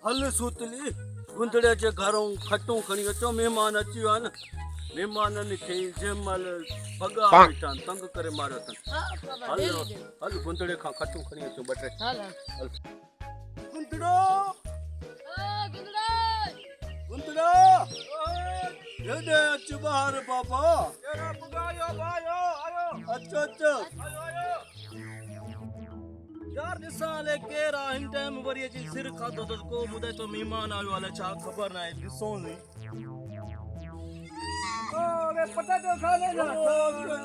हल सूतली गुंदड़े घरों खटूं खणी अचो महिमान अची विया आहिनि महिमाननि खे जंहिंमहिल भॻा वेठा आहिनि तंग करे मारियो अथनि हल हल गुंदड़े खां खटूं खणी अचो ॿ टे हल गुंदड़ो गुंदड़ो हेॾे अच ॿाहिरि बाबा अचो अचो यार ॾिसां हले केरु आहे हिन टाइम वरी अची सिर खाधो त को ॿुधाए तो महिमान आयो आहे छा ख़बर न आहे ॾिसूं नी पटाटो खा ले ना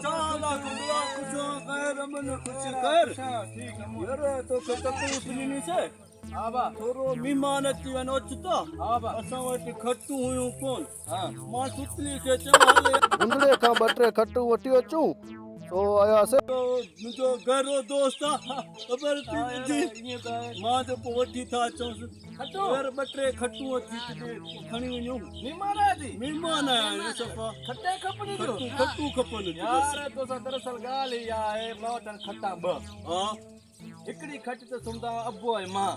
चाला गुंडा कुछ खैर मन कुछ कर ठीक है यार तो तकलीफ नहीं से आबा थोरो मेहमान अची वनो अचता आबा असां वटि खटू हुयूं कोन हां मां सुतली के चवाले गुंडे खां बटरे खटू वठी अचूं तो आया से मुझो घरो दोस्त खबर थी मां तो वठी था अचूं खटू यार बटरे खटू अची खणी वञूं मेहमान आया सफ़ा खटे खपनी खटू खपन यार तो दरअसल गाल ही आहे मां खटा ब हां हिकड़ी खट तो सुमदा अब्बो है मां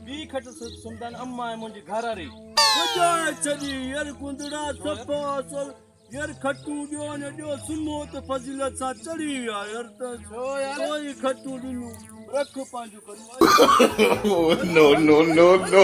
बी खट सुमदा अम्मा है मुंजी घर वारी वजा छदी यार गुंदड़ा सफ़ा असल यार खटू दियो ने दियो सुनो तो फजीलत सा चढ़ी यार तो छो यार कोई खटू दिनु रख पांजो कर नो नो नो नो